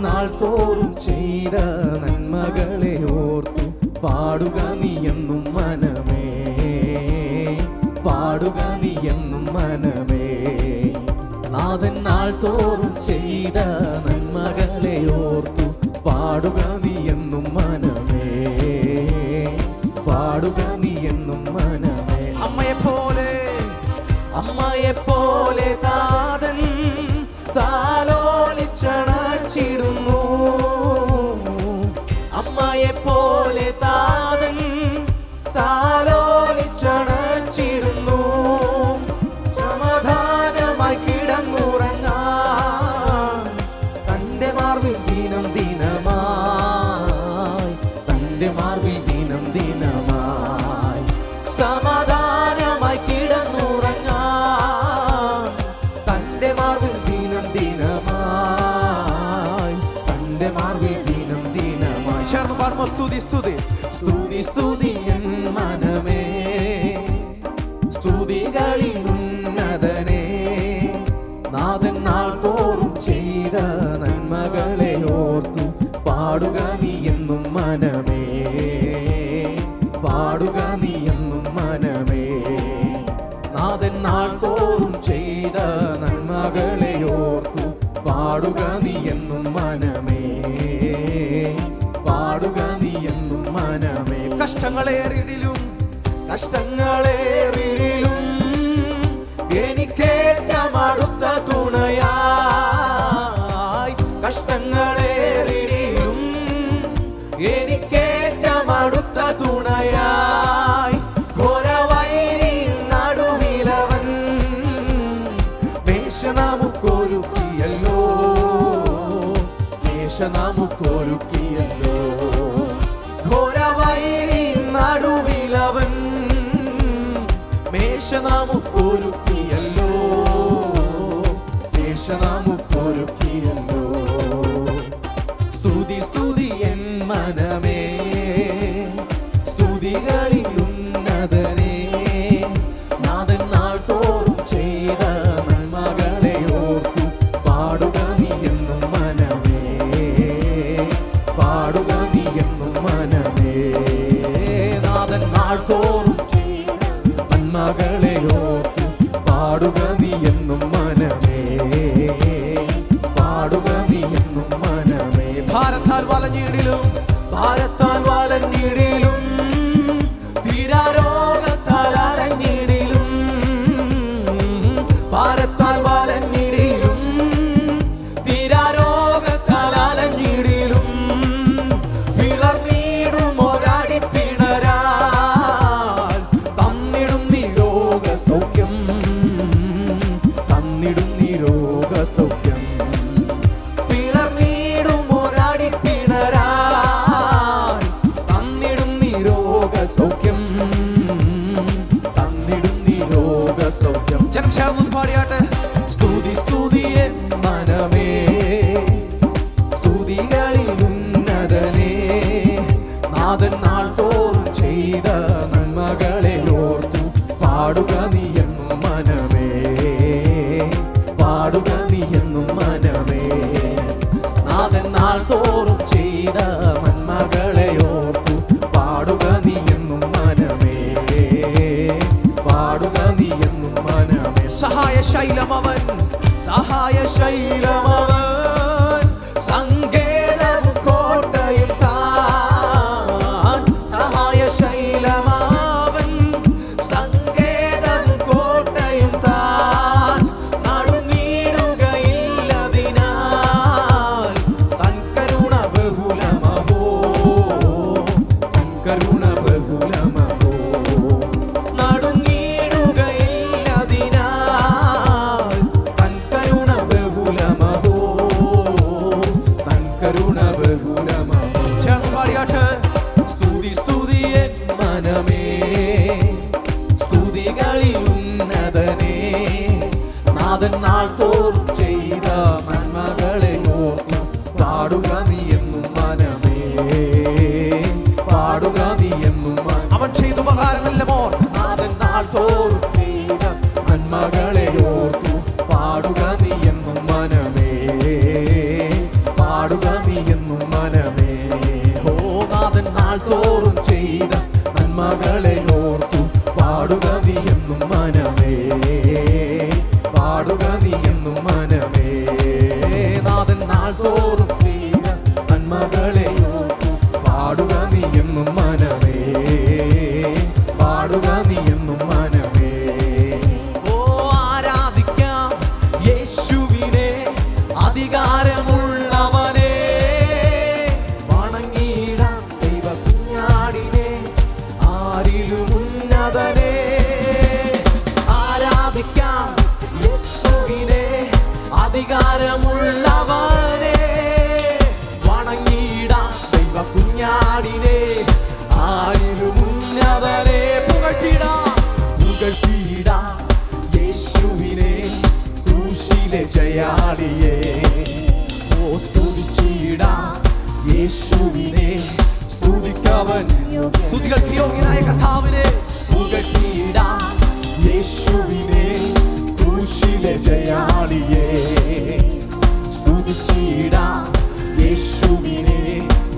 നാൾ തോറും ചെയ്ത നന്മകളെ ഓർത്തു പാടുക നീ എന്നും മനമേ, പാടുക നീ എന്നും മനമേ. നാഥൻ നാൾ തോറും ചെയ്ത നന്മകളെ ഓർത്തു പാടുക നീ എന്നും മനമേ, പാടുക നീ എന്നും മനമേ. അമ്മയെപ്പോലെ താതൻ താലോലിച്ചണച്ചിടുന്നു, അമ്മയെപ്പോലെ താതൻ താലോലിച്ചണച്ചിടുന്നു. സമാധാനമായി കിടന്നുറങ്ങാൻ തൻ്റെ മാർവിൽ ദിനം ദിനമായി, തൻ്റെ മാർവിൽ ദിനം ദിനമായി. സമാധാനമായി കിടന്നുറങ്ങാൻ തൻ്റെ മാർവിൽ ദിനം ദിനമായി, തൻ്റെ മാർവിൽ ദിനം ദിനമായി. ചേർന്ന് പാടുമോ? സ്തുതി സ്തുതി സ്തുതി സ്തുതി എൻ മനമേ, സ്തുതികളിൽ ഉന്നതനേ. നാഥൻ നാൾ തോറും ചെയ്ത നന്മകളെ ഓർത്തു പാടുക നീ എന്നും മനമേ, പാടുക നീ എന്നും മനമേ. നാഥൻ നാൾ തോറും ചെയ്ത നന്മകളെ ഓർത്തു പാടുക നീ എന്നും മനമേ, പാടുക നീ എന്നും മനമേ. കഷ്ടങ്ങളേറിടിലും കഷ്ടങ്ങളേറിടിലും എനിക്കേറ്റം അടുത്ത തുണയായി, കഷ്ടങ്ങളേറിടിലും എനിക്കേറ്റം അടുത്ത തുണയായി. ഘോരവൈരി നടുവിലവൻ മേശ നമുക്കൊരുക്കിയല്ലോ, മേശ നമുക്കൊരുക്കിയല്ലോ. ഘോരവൈരി നടുവിലവൻ മേശ നമുക്കൊരുക്കിയല്ലോ, മേശ നമുക്കൊരുക്കിയല്ലോ. സ്തുതി സ്തുതി എൻ മനമേ, സ്തുതികളിൽ ഉന്നതനേ. നാഥൻ നാൾ തോറും ചെയ്ത നന്മകളെ ഓർത്തു പാടുക നീ എന്നും മനമേ, പാടുക നീ എന്നും മനമേ. നാഥൻ നാൾ തോറും ചെയ്ത നന്മകളെ ഓർത്തു പാടുക നീ എന്നും മനമേ, പാടുക നീ എന്നും മനമേ. ഭാരത്താൽ വലഞ്ഞിടിലും ഭാരത്താൽ വലഞ്ഞിടിലും തീരാരോഗത്താൽ അലഞ്ഞിടിലും, ഭാരത്താൽ വലഞ്ഞിടിലും തീരാരോഗത്താൽ അലഞ്ഞിടിലും. പിളർന്നിടും ഒരാടിപ്പിണരാൽ തന്നിടും നിരോഗ സൗഖ്യം, തന്നിടും നിരോഗ സൗഖ്യം. പിളർന്നിടും ഒരാടിപ്പിണരാൽ തന്നിടും നിരോഗ സൗഖ്യം, തന്നിടും നിരോഗ സൗഖ്യം. ജനം ചേർന്ന് പാടിയാട്ടെ. സ്തുതി സ്തുതി എൻ മനമേ, സ്തുതികളിൽ ഉന്നതനേ. നാഥൻ നാൾ തോറും ചെയ്ത നന്മകളെ ഓർത്തു പാടുക നീ എന്നും മനമേ, പാടുക നീ എന്നും മനമേ. നാഥൻ നാൾ തോറും ചെയ്ത നന്മകളെ ഓർത്തു പാടുക നീ എന്നും മനമേ, പാടുക നീ എന്നും മനമേ. സഹായ ശൈലമവൻ, സഹായ ശൈലമവൻ, സങ്കേതവും കോട്ടയും താൻ. സഹായ ശൈലമവൻ, സങ്കേതവും കോട്ടയും താൻ. നടുങ്ങിടുകയില്ലതിനാൽ തൻ കരുണ ബഹുലമഹോ, തൻ കരുണ ബഹുലമഹോ. നടുങ്ങിടുകയില്ലതിനാൽ തൻ കരുണ ബഹുലമഹോ, തൻ കരുണ ബഹുലമഹോ. ചേർന്ന് പാടിയാട്ട്. സ്തുതി സ്തുതി എൻ മനമേ, സ്തുതികളിൽ ഉന്നതനേ. നാഥൻ നാൾ തോറും ചെയ്ത നന്മകളെ ഓർത്തു പാടുക നീ എന്നും മനമേ, പാടുക നീ എന്നും. അവൻ ചെയ്ത ഉപകാരമെല്ലാം ഓർത്ത് നാഥൻ നാൾ തോറും ചെയ്ത നന്മകളെ ഓർത്തു പാടുക നീ എന്നും മനമേ, പാടുക തോറും ചെയ്ത നന്മകളെ ഓർത്തു പാടുക നീ എന്നും മനമേ, പാടുക നീ എന്നും മനമേ. നാഥൻ നാൾ തോറും ചെയ്ത നന്മകളെ ഓർത്തു പാടുക നീ എന്നും മനമേ, പാടുക നീ എന്നും മനമേ. ഓ ആരാധിക്കാം യേശുവിനെ, അധികാരമുള്ളവനെ, വണങ്ങിയിടാം ദൈവ കുഞ്ഞാടിനെ, ആരിലും ഉന്നതനെ. ആരാധിക്കാം യേശുവിനെ, അധികാരമുള്ളവനെ, വണങ്ങിയിടാം ദൈവ കുഞ്ഞാടിനെ, ആരിലും ഉന്നതനെ. പുകഴ്ത്തിടാം പുകഴ്ത്തിടാം യേശുവിനെ, ക്രൂശിലെ ജയാളിയെ. ഓ സ്തുതിച്ചിടാം യേശുവിനെ, സ്തുതിക്കവൻ സ്തുതികൾക്ക് യോഗ്യനായ കർത്താവിനെ. പുകഴ്ത്തിടാം യേശുവിനെ, ക്രൂശിലെ ജയാളിയെ. സ്തുതിച്ചിടാം യേശുവിനെ,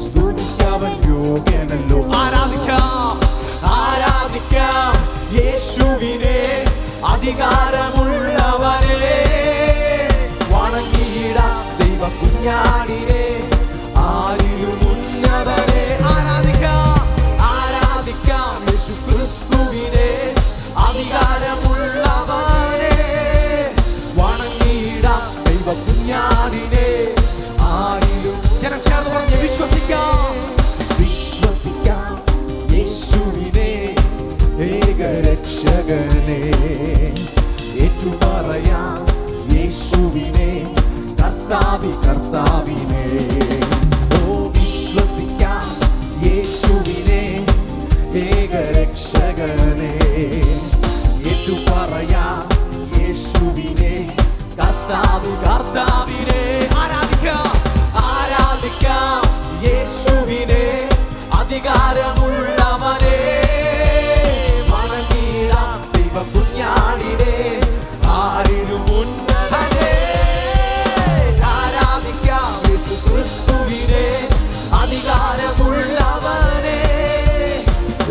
സ്തുതിക്കവൻ യോഗ്യനല്ലോ. ആരാധിക്കാം ആരാധിക്കാം യേശുവിനെ, അധികാരമുള്ളവനെ, വണങ്ങിയിടാം ദൈവ കുഞ്ഞാടിനെ, ആരിലും ഉന്നതനെ. ആരാധിക്കാം ആരാധിക്കാം യേശു ക്രിസ്തുവിനെ, അധികാരമുള്ളവനെ, വണങ്ങിയിടാം ദൈവ കുഞ്ഞാടിനെ, ആരിലും. ജനം ചേർന്ന് പറഞ്ഞ് വിശ്വസിക്കാം വിശ്വസിക്കാം യേശുവിനെ, ഏകരക്ഷകനെ. ഏറ്റുപറയാം യേശുവിനെ, കർത്താവിനെ. ഓ വിശ്വസിക്കാം യേശുവിനെ, ഏകരക്ഷകനെ. ഏറ്റുപറയാം യേശുവിനെ, കർത്താവിനെ. ആരാധിക്കാം ആരാധിക്കാം യേശുവിനെ, അധികാരമുള്ളവനെ, വണങ്ങിയിടാം ദൈവ കുഞ്ഞാടിനെ, ആരിലും ഉന്നതനെ. ആരാധിക്കാം യേശു ക്രിസ്തുവിനെ, അധികാരമുള്ളവനെ,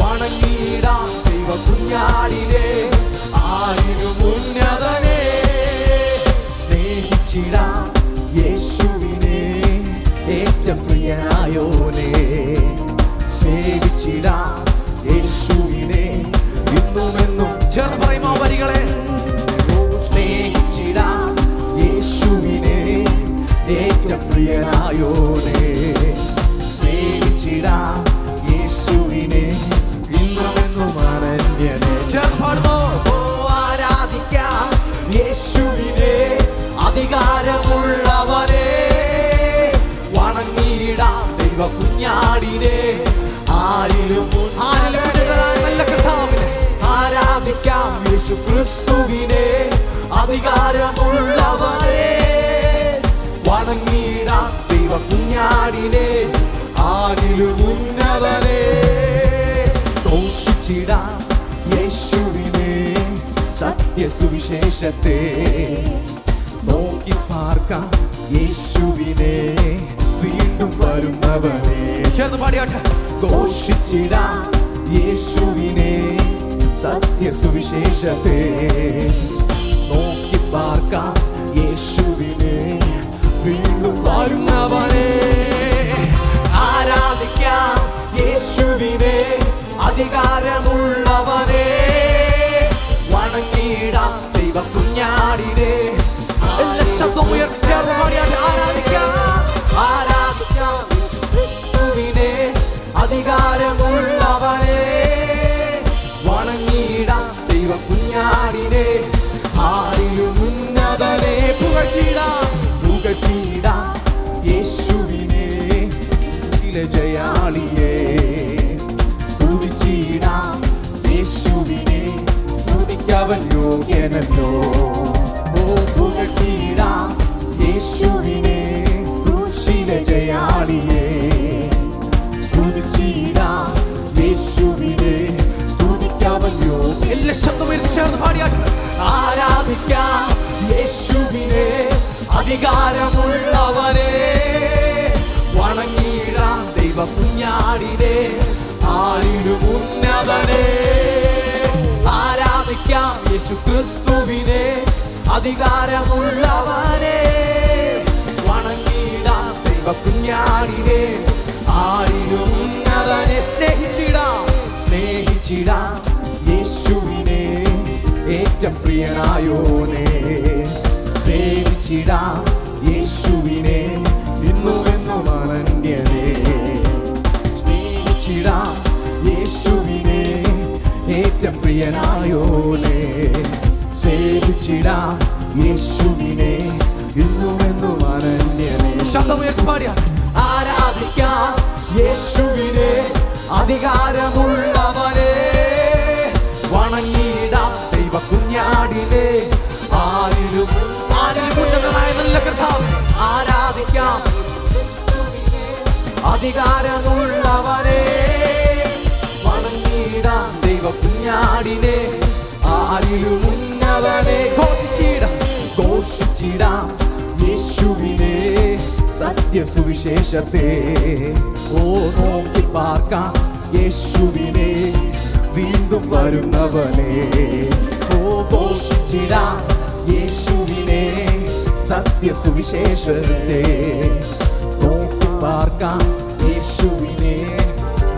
വണങ്ങിയിടാം ദൈവ കുഞ്ഞാടിനെ, ആരിലും ഉന്നതനെ. സ്നേഹിച്ചിടാം യേശുവിനെ, ഏറ്റവും പ്രിയനായോനെ. സേവിച്ചിടാം യേശുവിനെ, ഇന്നുമെന്നും. ചേർന്ന് പറയുമോ വരികളെ? സ്നേഹിച്ചിടാം യേശുവിനെ, ഏറ്റവും പ്രിയനായോനെ. സേവിച്ചിടാം യേശുവിനെ, ഇന്നുമെന്നും അനന്യനെ. ചേർന്ന് പാടുമോ? ആരാധിക്കാം യേശുവിനെ, അധികാരമുള്ളവനെ, വണങ്ങിയിടാം ദൈവ കുഞ്ഞാടിനെ, ആരിലും നല്ല കർത്താവിനെ. ആരാധിക്കാം യേശു ക്രിസ്തുവിനെ, അധികാരമുള്ളവനെ, വണങ്ങിയിടാം ദൈവ കുഞ്ഞാടിനെ, ആരിലും ഉന്നതനെ. ഘോഷിച്ചിടാം യേശുവിനെ, സത്യസുവിശേഷത്തെ. നോക്കി പാർക്കാം യേശുവിനെ, വീണ്ടും വരുന്നവനെ. ചേർന്ന് പാടിയാട്ടെ. ഘോഷിച്ചിടാം യേശുവിനെ, സത്യസുവിശേഷത്തെ. നോക്കി പാർക്കാം യേശുവിനെ, വീണ്ടും വരുന്നവനെ. ആരാധിക്കാം യേശുവിനെ, അധികാരമുള്ളവനെ, വണങ്ങിയിടാം ദൈവ കുഞ്ഞാടിനെ. എല്ലാ ശബ്ദം ഉയർത്തിച്ചേർന്ന് പാടിയാട്ടെ. ആരാധിക്കാം ആരാധിക്കാം യേശു ക്രിസ്തുവിനെ, അധികാരമുള്ളവനെ, വണങ്ങിയിടാം ദൈവ കുഞ്ഞാടിനെ, ആരിലും ഉന്നതനെ. പുകഴ്ത്തിടാം യേശുവിനെ, ചില ജയാളിയെ. സ്തുതിച്ചിടാം യേശുവിനെ, സ്തുതിക്കവൻ യോഗ്യനല്ലോ. ഓ പുകഴ്ത്തിടാം യേശുവിനെ, ക്രൂശിലെ ജയാളിയെ. സ്തുതിച്ചിടാം യേശുവിനെ, സ്തുതിക്കവൻ യോഗ്യൻ. എല്ലാ ശബ്ദവും ചേർന്ന് പാടിയാട്ടെ. ആരാധിക്കാം യേശുവിനെ, അധികാരമുള്ളവനെ, വണങ്ങിയിടാം ദൈവ കുഞ്ഞാടിനെ, നാഥനെ. ആരാധിക്കാം യേശു ക്രിസ്തുവിനെ, അധികാരമുള്ളവനെ. വണങ്ങിടാം ദൈവ കുഞ്ഞാടിനെ, ആരിലും ഉന്നതനെ. സ്നേഹിച്ചിടാം യേശുവിനെ, ഏറ്റവും പ്രിയനായോനെ. സേവിച്ചിടാം യേശുവിനെ, ഇന്നുമെന്നും അനന്യനെ. സ്നേഹിച്ചിടാം യേശുവിനെ, ഏറ്റവും പ്രിയനായോനെ. സേവിച്ചിടാം യേശുവിനെ, ഇന്നുമെന്നും അനന്യനെ. ശബ്ദമുയർത്തി പാടിയാ. ആരാധിക്കാം യേശുവിനെ, അധികാരമുള്ളവനെ. വണങ്ങിടാം ദൈവ കുഞ്ഞാടിനെ, ആരിലും ഉന്നതനായ നല്ല കർത്താവ്. ആരാധിക്കാം അധികാരമുള്ളവനെ. വണങ്ങിടാം ദൈവ കുഞ്ഞാടിനെ, ആരിലും ഉന്നതനെ. ഘോഷിച്ചിടാം യേശുവിനെ, സത്യസുവിശേഷത്തെ. നോക്കി പാർക്കാം യേശുവിനെ, വീണ്ടും വരുന്നവനെ. ഘോഷിച്ചിടാം യേശുവിനെ, സത്യസുവിശേഷത്തെ. നോക്കി പാർക്കാം യേശുവിനെ,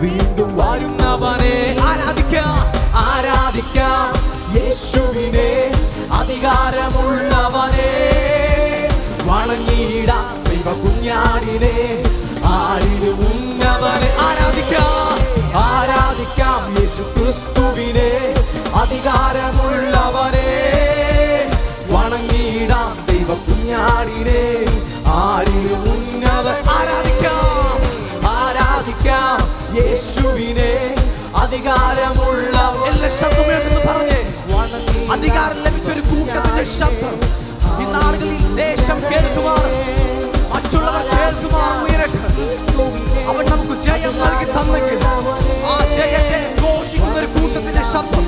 വീണ്ടും വരുന്നവനെ. ആരാധിക്കാം യേശുവിനെ, അധികാരമുള്ളവനെ. വണങ്ങിടാം ദൈവ കുഞ്ഞാടിനെ, ആരിലും ഉന്നതനെ. ആരാധിക്കാം യേശു ക്രിസ്തുവിനെ, അധികാരമുള്ളവനെ. വണങ്ങിടാം ദൈവ കുഞ്ഞാടിനെ, ആരിലും ഉന്നതൻ. ആരാധിക്കാം യേശുവിനെ, അധികാരമുള്ള. എല്ലാ ശബ്ദമേട്ടെന്ന് പറഞ്ഞേ. അധികാരം ലഭിച്ചൊരു കൂട്ടത്തിന്റെ ശബ്ദം ഈ നാളുകളിൽ ദേശം കേൾക്കുമാർ, മറ്റുള്ളവർ കേൾക്കുമാർ ഉയരട്ടെ. അവൻ നമുക്ക് ജയം നൽകി തന്നെങ്കിൽ ആ ജയത്തെ ഘോഷിക്കുന്ന ഒരു കൂട്ടത്തിന്റെ ശബ്ദം.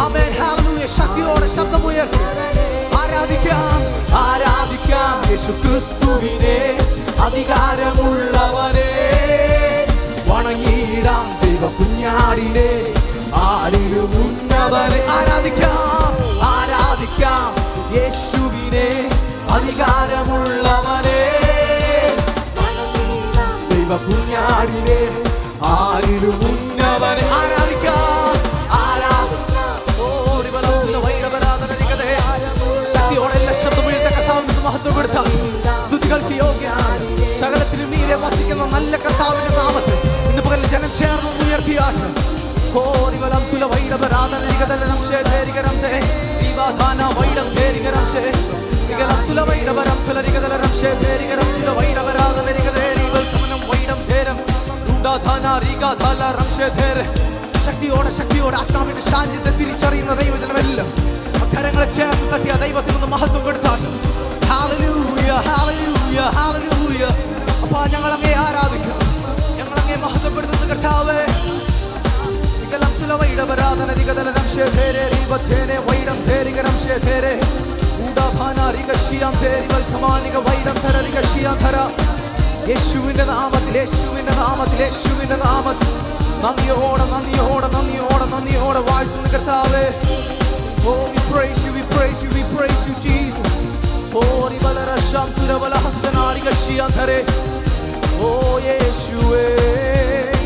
ആമേൻ, ഹല്ലേലൂയ. ശക്തിയോടെ ശബ്ദമുയർത്തി ആരാധിക്കാം യേശു ക്രിസ്തുവിനെ, അധികാരമുള്ളവനെ. വണങ്ങിടാം ദൈവ കുഞ്ഞാടിനെ, ആരിലും ഉന്നതനെ. ആരാധിക്കാം യേശുവിനെ, അധികാരമുള്ളവനെ. ദൈവ കുഞ്ഞാടിനെ, ആരിലും ഉന്നതനെ. ശക്തിയോടെ എല്ലാ ശബ്ദമുയർത്ത കർത്താവിന് മഹത്വപ്പെടുത്താം. സ്തുതികൾക്ക് യോഗ്യനാണ്, സകലത്തിനും മീതെ വസിക്കുന്ന നല്ല കർത്താവിന്റെ നാമത്തിൽ ഇന്ന് പകൽ ജനം ചേർന്ന് ഉയർത്തിയാട്ട്. ശക്തിയോടെ ആത്മാവിന്റെ ശാന്യത്തെ തിരിച്ചറിയുന്ന ദൈവജനമെല്ലാം കരങ്ങളെ ചേർന്ന് തട്ടിയ ദൈവത്തിന് ഒന്ന് മഹത്വം കൊടുത്താട്ട്. Hallelujah, hallelujah, hallelujah. അപ്പാ, ഞങ്ങളങ്ങേ ആരാധിക്കും, ഞങ്ങളങ്ങേ മഹത്വപ്പെടുത്തുന്ന കർത്താവേ. യേശുവിന്റെ നാമത്തിൽ, യേശുവിന്റെ നാമത്തിൽ, യേശുവിന്റെ നാമത്തിൽ നന്ദിയോടെ നന്ദിയോടെ നന്ദിയോടെ നന്ദിയോടെ വാഴ്ത്തുന്ന കർത്താവേ. Oh, we praise you, we praise you, we praise you, Jesus. Oh, ribalara shamtura bala hastanari gashiantare. Oh, Yeshua,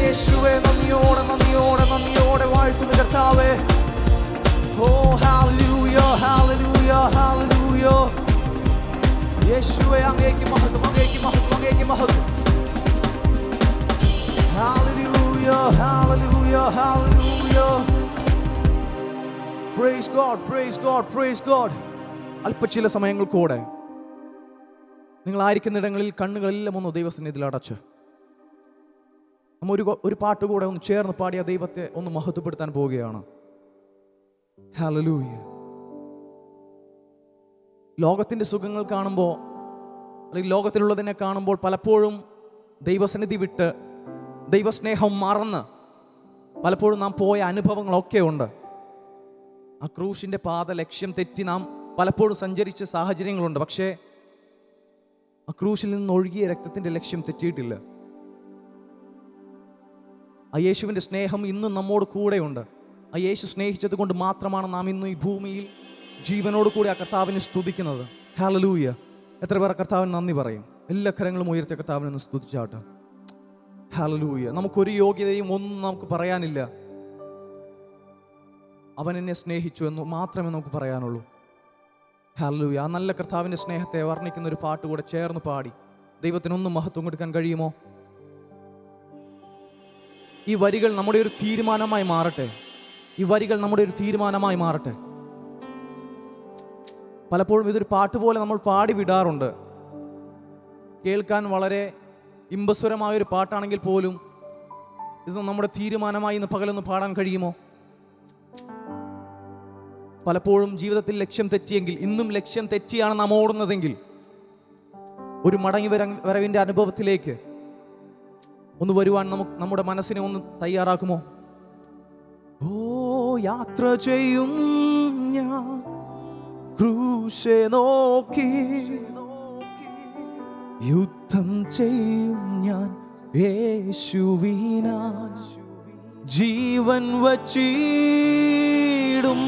Yeshua, namiyoda, namiyoda, namiyoda, vaഴ്ത്തുന്ന കർത്താവേ. Oh, hallelujah, hallelujah, hallelujah. Yeshua, അങ്ങേക്ക് മഹത്വം, അങ്ങേക്ക് മഹത്വം, അങ്ങേക്ക് മഹത്വം. Hallelujah, hallelujah, hallelujah. Praise God, praise God, praise God. അല്പ ചില സമയങ്ങൾ കൂടെ നിങ്ങളായിരിക്കുന്നിടങ്ങളിൽ കണ്ണുകളെല്ലാം ഒന്ന് ദൈവസന്നിധിയിൽ അടച്ച് നമ്മ ഒരു പാട്ട് കൂടെ ഒന്ന് ചേർന്ന് പാടിയ ദൈവത്തെ ഒന്ന് മഹത്വപ്പെടുത്താൻ പോവുകയാണ്. ഹല്ലേലൂയ. ലോകത്തിൻ്റെ സുഖങ്ങൾ കാണുമ്പോൾ അല്ലെങ്കിൽ ലോകത്തിലുള്ളതിനെ കാണുമ്പോൾ പലപ്പോഴും ദൈവസന്നിധി വിട്ട് ദൈവസ്നേഹം മറന്ന് പലപ്പോഴും നാം പോയ അനുഭവങ്ങളൊക്കെ ഉണ്ട്. ആ ക്രൂശിൻ്റെ പാത ലക്ഷ്യം തെറ്റി നാം പലപ്പോഴും സഞ്ചരിച്ച സാഹചര്യങ്ങളുണ്ട്. പക്ഷേ ആ ക്രൂശിൽ നിന്ന് ഒഴുകിയ രക്തത്തിൻ്റെ ലക്ഷ്യം തെറ്റിയിട്ടില്ല. ആ യേശുവിൻ്റെ സ്നേഹം ഇന്നും നമ്മോട് കൂടെയുണ്ട്. ആ യേശു സ്നേഹിച്ചത് കൊണ്ട് മാത്രമാണ് നാം ഇന്നും ഈ ഭൂമിയിൽ ജീവനോട് കൂടി ആ കർത്താവിനെ സ്തുതിക്കുന്നത്. ഹല്ലേലൂയ. എത്ര പേർ കർത്താവിന് നന്ദി പറയും? എല്ലാ കരങ്ങളും ഉയർത്തിയ കർത്താവിനെ ഒന്ന് സ്തുതിച്ചാട്ടെ. ഹല്ലേലൂയ. നമുക്കൊരു യോഗ്യതയും ഒന്നും നമുക്ക് പറയാനില്ല. അവൻ എന്നെ സ്നേഹിച്ചു എന്ന് മാത്രമേ നമുക്ക് പറയാനുള്ളൂ. ഹല്ലേലൂയ. ആ നല്ല കർത്താവിൻ്റെ സ്നേഹത്തെ വർണ്ണിക്കുന്ന ഒരു പാട്ട് കൂടെ ചേർന്ന് പാടി ദൈവത്തിനൊന്നും മഹത്വം കൊടുക്കാൻ കഴിയുമോ? ഈ വരികൾ നമ്മുടെ ഒരു തീരുമാനമായി മാറട്ടെ. ഈ വരികൾ നമ്മുടെ ഒരു തീരുമാനമായി മാറട്ടെ. പലപ്പോഴും ഇതൊരു പാട്ട് പോലെ നമ്മൾ പാടി വിടാറുണ്ട്. കേൾക്കാൻ വളരെ ഇമ്പസ്വരമായൊരു പാട്ടാണെങ്കിൽ പോലും ഇത് നമ്മുടെ തീരുമാനമായി ഇന്ന് പകലൊന്ന് പാടാൻ കഴിയുമോ? പലപ്പോഴും ജീവിതത്തിൽ ലക്ഷ്യം തെറ്റിയെങ്കിൽ, ഇന്നും ലക്ഷ്യം തെറ്റിയാണ് നാം ഓടുന്നതെങ്കിൽ, ഒരു മടങ്ങി വരവിൻ്റെ അനുഭവത്തിലേക്ക് ഒന്ന് വരുവാൻ നമ്മുടെ മനസ്സിനെ ഒന്ന് തയ്യാറാക്കുമോ? ഓ യാത്ര ചെയ്യും ഞാൻ ക്രൂശെ നോക്കി, യുദ്ധം ചെയ്യും ഞാൻ യേശുവിനായി, ജീവൻ വച്ചിടും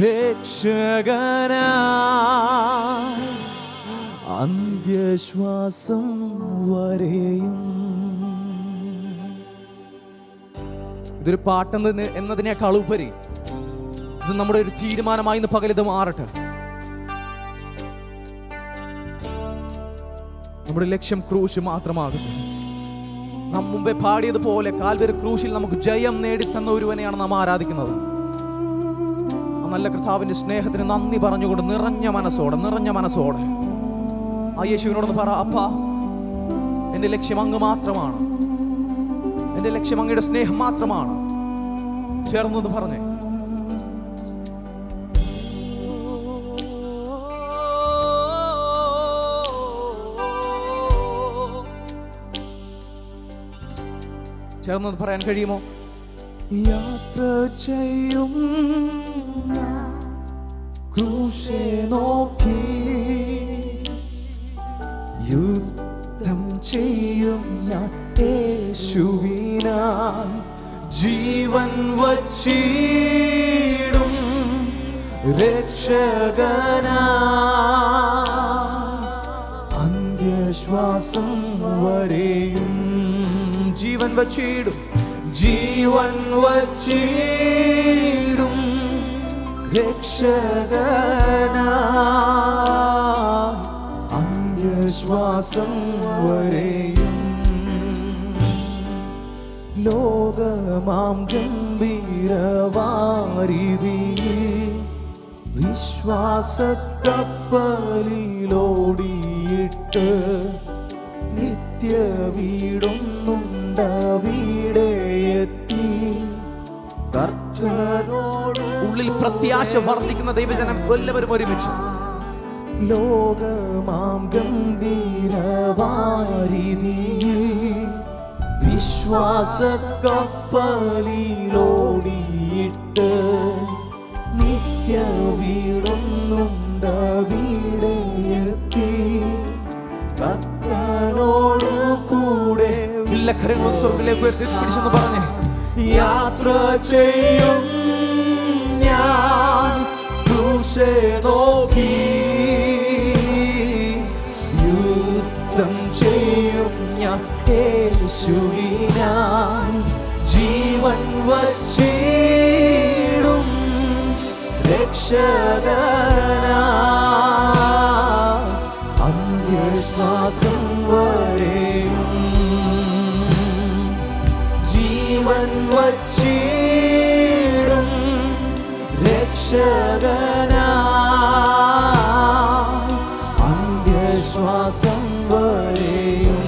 രക്ഷകനായി, അന്ത്യശ്വാസം വരെയും. ഇതൊരു പാട്ടെന്ന് എന്നതിനേക്കാൾ ഉപരി ഇത് നമ്മുടെ ഒരു തീരുമാനമായി ഇന്ന് പകലിത് മാറട്ടെ. നമ്മുടെ ലക്ഷ്യം ക്രൂശ് മാത്രമാകുന്നു. നാം മുമ്പേ പാടിയതുപോലെ കാൽവരി ക്രൂശിൽ നമുക്ക് ജയം നേടിത്തന്ന ഒരുവനെയാണ് നാം ആരാധിക്കുന്നത്. ആ നല്ല കർത്താവിന്റെ സ്നേഹത്തിന് നന്ദി പറഞ്ഞുകൊണ്ട് നിറഞ്ഞ മനസ്സോടെ ആ യേശുവിനോടൊന്ന് പറ, അപ്പാ എൻ്റെ ലക്ഷ്യം അങ്ങ് മാത്രമാണ്, എൻ്റെ ലക്ഷ്യം അങ്ങയുടെ സ്നേഹം മാത്രമാണ്. ചേർന്നൊന്ന് പറഞ്ഞേ. ചേർന്നൊന്ന് പറയാൻ കഴിയുമോ? യാത്ര ചെയ്യും ക്രൂശെ നോക്കി, യുദ്ധം ചെയ്യും ഞാൻ യേശുവിനായി, ജീവൻ വച്ചിടും രക്ഷകനായി, അന്ത്യശ്വാസം വരെയും. ജീവൻ വച്ചിടും രക്ഷകനായി, അന്ത്യശ്വാസം വരെയും. ലോകമാം ഗംഭീരവാരിധിയിൽ വിശ്വാസക്കപ്പലിലോടിയിട്ട്, നിത്യവീടൊന്നുണ്ടവിടെയെത്തി, കർത്തനോട് ഉള്ളിൽ പ്രത്യാശ വർദ്ധിക്കുന്ന ദൈവജനം എല്ലാവരും ഒരുമിച്ച്. ലോകമാം ഗംഭീരവാരിധിയിൽ വിശ്വാസക്കപ്പലിലോടിയിട്ട്, നിത്യവീടൊന്നുണ്ടവിടെയെത്തി, കർത്തനോടു കൂടെ. എല്ലാ കരങ്ങളും സ്വർഗ്ഗത്തിലേക്ക് ഉയർത്തി പിടിച്ചെന്ന് പറഞ്ഞേ. യാത്ര ചെയ്യും ഞാൻ ക്രൂശെ നോക്കി, യുദ്ധം ചെയ്യും ഞാൻ യേശുവിനായി, ജീവൻ വച്ചിടും രക്ഷകനായി, അന്ത്യശ്വാസം വരെയും. ജീവൻ വച്ചിടും രക്ഷകനായി, അന്ത്യശ്വാസം വരെയും.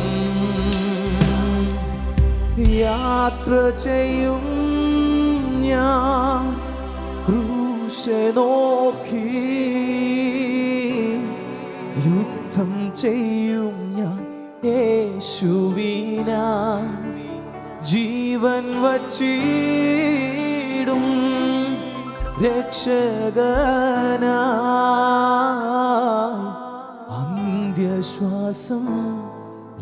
യാത്ര ചെയ്യും ഞാൻ ക്രൂശെ നോക്കി, യുദ്ധം ചെയ്യും ഞാൻ യേശുവിനായി, ജീവൻ വച്ചിടും രക്ഷകനായി, അന്ത്യശ്വാസം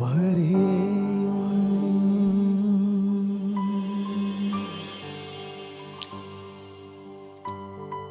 വരെയും.